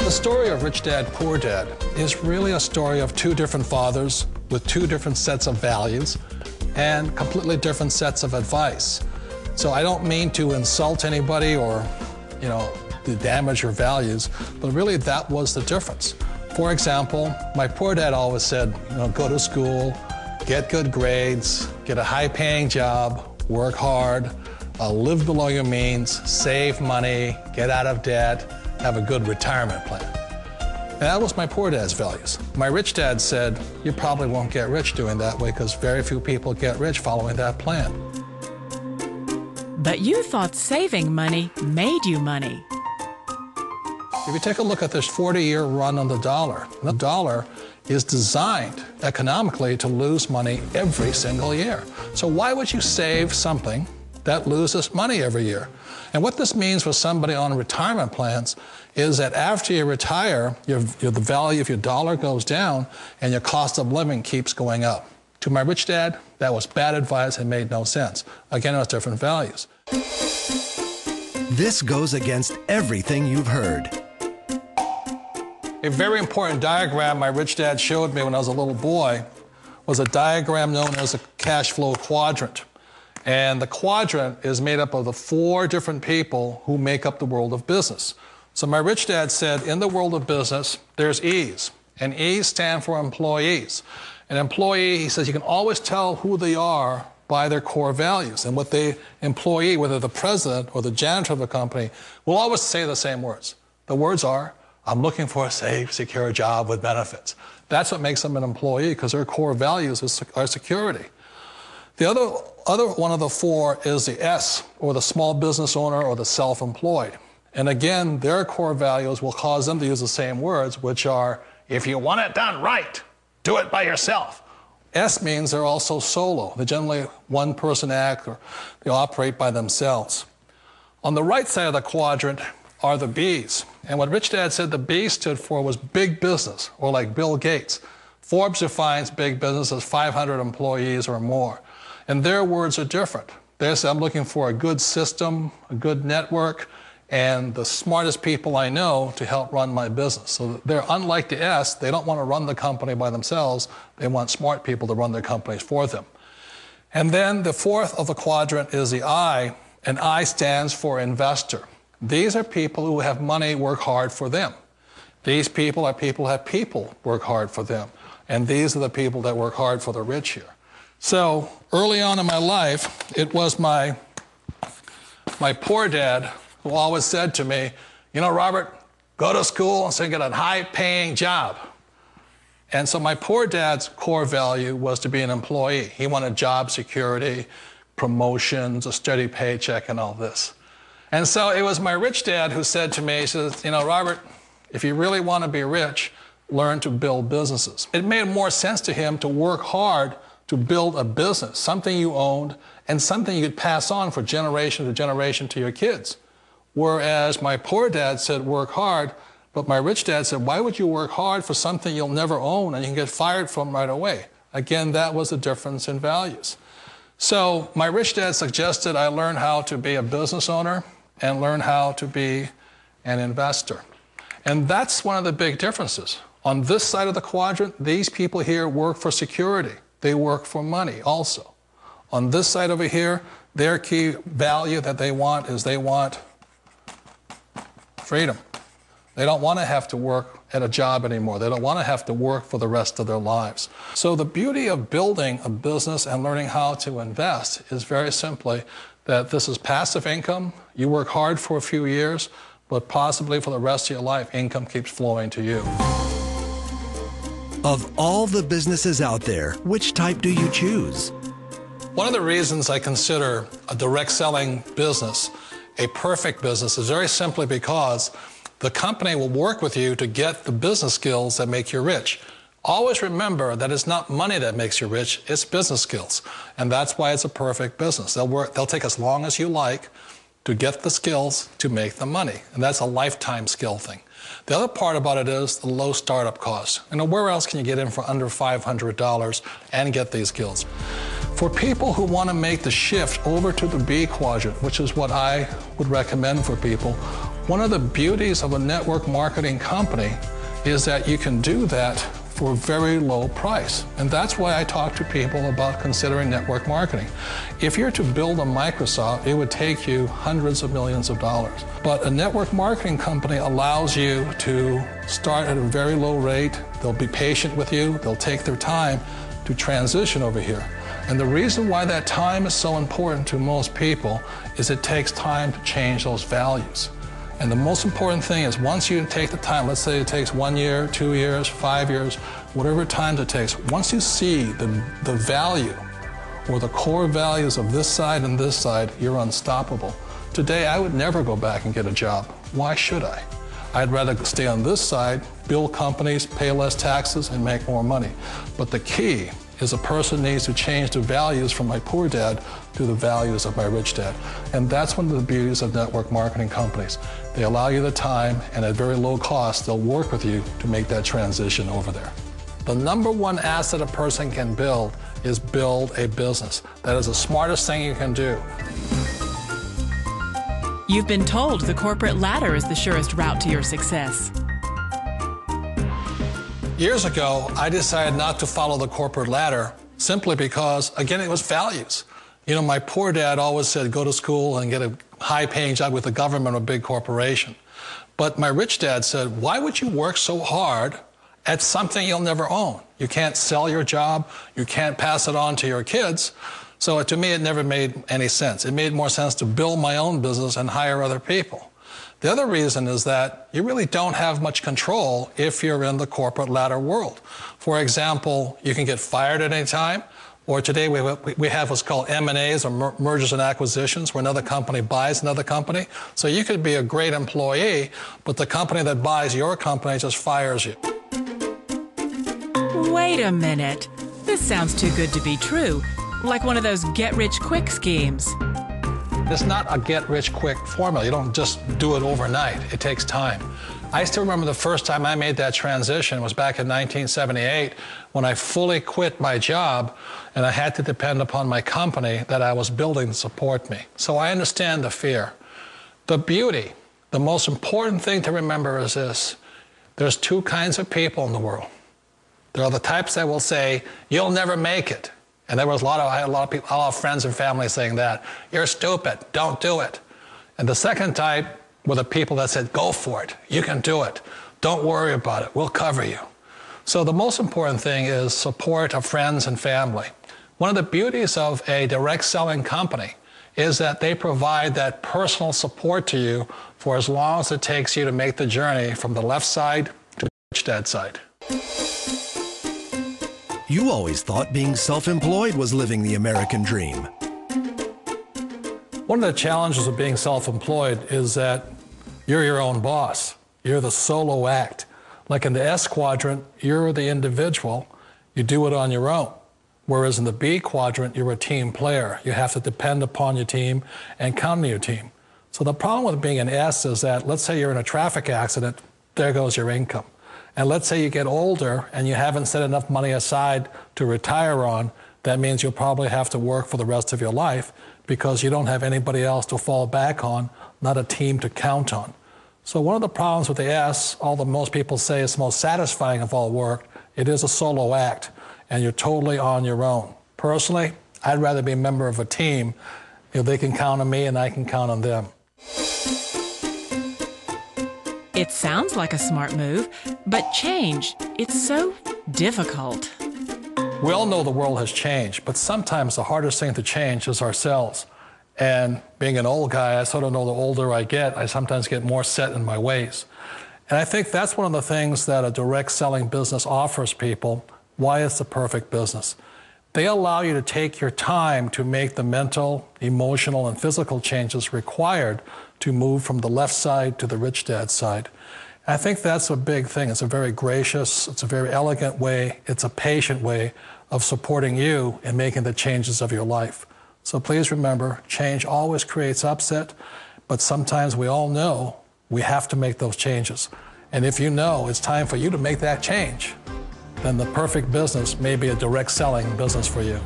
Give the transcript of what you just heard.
The story of Rich Dad, Poor Dad is really a story of two different fathers with two different sets of values and completely different sets of advice. So I don't mean to insult anybody or, to damage your values, but really that was the difference. For example, my poor dad always said, go to school, get good grades, get a high-paying job, work hard, live below your means, save money, get out of debt, have a good retirement plan. And that was my poor dad's values. My rich dad said, you probably won't get rich doing that way because very few people get rich following that plan. But you thought saving money made you money. If you take a look at this 40-year run on the dollar is designed economically to lose money every single year. So why would you save something that loses money every year? And what this means for somebody on retirement plans is that after you retire, the value of your dollar goes down and your cost of living keeps going up. To my rich dad, that was bad advice and made no sense. Again, it was different values. This goes against everything you've heard. A very important diagram my rich dad showed me when I was a little boy was a diagram known as a cash flow quadrant. And the quadrant is made up of the four different people who make up the world of business. So my rich dad said, in the world of business, there's E's. And E's stand for employees. An employee, he says, you can always tell who they are by their core values. And what the employee, whether the president or the janitor of the company, will always say the same words. The words are, I'm looking for a safe, secure job with benefits. That's what makes them an employee, because their core values are security. The other one of the four is the S, or the small business owner or the self-employed. And again, their core values will cause them to use the same words, which are, if you want it done right, do it by yourself. S means they're also solo. They're generally one-person act, or they operate by themselves. On the right side of the quadrant are the B's. And what Rich Dad said the B stood for was big business, or like Bill Gates. Forbes defines big business as 500 employees or more. And their words are different. They say, I'm looking for a good system, a good network, and the smartest people I know to help run my business. So they're unlike the S. They don't want to run the company by themselves. They want smart people to run their companies for them. And then the fourth of the quadrant is the I, and I stands for investor. These are people who have money work hard for them. These people are people who have people work hard for them. And these are the people that work hard for the rich here. So early on in my life, it was my poor dad who always said to me, Robert, go to school and so you get a high-paying job. And so my poor dad's core value was to be an employee. He wanted job security, promotions, a steady paycheck, and all this. And so it was my rich dad who said to me, he says, Robert, if you really want to be rich, learn to build businesses. It made more sense to him to work hard to build a business, something you owned, and something you could pass on for generation to generation to your kids. Whereas my poor dad said, work hard, but my rich dad said, why would you work hard for something you'll never own and you can get fired from right away? Again, that was the difference in values. So my rich dad suggested I learn how to be a business owner and learn how to be an investor. And that's one of the big differences. On this side of the quadrant, these people here work for security. They work for money also. On this side over here, their key value that they want is they want freedom. They don't want to have to work at a job anymore. They don't want to have to work for the rest of their lives. So the beauty of building a business and learning how to invest is very simply that this is passive income. You work hard for a few years, but possibly for the rest of your life, income keeps flowing to you. Of all the businesses out there, which type do you choose? One of the reasons I consider a direct selling business a perfect business is very simply because the company will work with you to get the business skills that make you rich. Always remember that it's not money that makes you rich, it's business skills. And that's why it's a perfect business. They'll take as long as you like to get the skills to make the money. And that's a lifetime skill thing. The other part about it is the low startup cost. Where else can you get in for under $500 and get these skills? For people who want to make the shift over to the B quadrant, which is what I would recommend for people, One of the beauties of a network marketing company is that you can do that for a very low price. And that's why I talk to people about considering network marketing. If you're to build a Microsoft, it would take you hundreds of millions of dollars. But a network marketing company allows you to start at a very low rate. They'll be patient with you. They'll take their time to transition over here. And the reason why that time is so important to most people is it takes time to change those values. And the most important thing is once you take the time, let's say it takes 1 year, 2 years, 5 years, whatever time it takes, once you see the value or the core values of this side and this side, you're unstoppable. Today, I would never go back and get a job. Why should I? I'd rather stay on this side, build companies, pay less taxes, and make more money. But the key is a person needs to change the values from my poor dad to the values of my rich dad. And that's one of the beauties of network marketing companies. They allow you the time, and at very low cost, they'll work with you to make that transition over there. The number one asset a person can build is build a business. That is the smartest thing you can do. You've been told the corporate ladder is the surest route to your success. Years ago, I decided not to follow the corporate ladder simply because, again, it was values. You know, my poor dad always said, go to school and get a high-paying job with the government or a big corporation. But my rich dad said, why would you work so hard at something you'll never own? You can't sell your job. You can't pass it on to your kids. So to me, it never made any sense. It made more sense to build my own business and hire other people. The other reason is that you really don't have much control if you're in the corporate ladder world. For example, you can get fired at any time, or today we have what's called M&As, or mergers and acquisitions, where another company buys another company. So you could be a great employee, but the company that buys your company just fires you. Wait a minute. This sounds too good to be true, like one of those get-rich-quick schemes. It's not a get-rich-quick formula. You don't just do it overnight. It takes time. I still remember the first time I made that transition was back in 1978 when I fully quit my job and I had to depend upon my company that I was building to support me. So I understand the fear. The beauty, the most important thing to remember is this. There's two kinds of people in the world. There are the types that will say, you'll never make it. And there was I had a lot of people, a lot of friends and family saying that. You're stupid, don't do it. And the second type were the people that said, go for it, you can do it. Don't worry about it, we'll cover you. So the most important thing is support of friends and family. One of the beauties of a direct selling company is that they provide that personal support to you for as long as it takes you to make the journey from the left side to the rich dad side. You always thought being self-employed was living the American dream. One of the challenges of being self-employed is that you're your own boss. You're the solo act. Like in the S quadrant, you're the individual. You do it on your own. Whereas in the B quadrant, you're a team player. You have to depend upon your team and count on your team. So the problem with being an S is that, let's say you're in a traffic accident, there goes your income. And let's say you get older and you haven't set enough money aside to retire on, that means you'll probably have to work for the rest of your life because you don't have anybody else to fall back on, not a team to count on. So one of the problems with the S, although most people say it's the most satisfying of all work, it is a solo act and you're totally on your own. Personally, I'd rather be a member of a team. You know, they can count on me and I can count on them. It sounds like a smart move, but change, it's so difficult. We all know the world has changed, but sometimes the hardest thing to change is ourselves. And being an old guy, I sort of know the older I get, I sometimes get more set in my ways. And I think that's one of the things that a direct selling business offers people, why it's the perfect business. They allow you to take your time to make the mental, emotional, and physical changes required to move from the left side to the rich dad side. I think that's a big thing. It's a very gracious, it's a very elegant way, it's a patient way of supporting you in making the changes of your life. So please remember, change always creates upset, but sometimes we all know we have to make those changes. And if you know it's time for you to make that change, then the perfect business may be a direct selling business for you.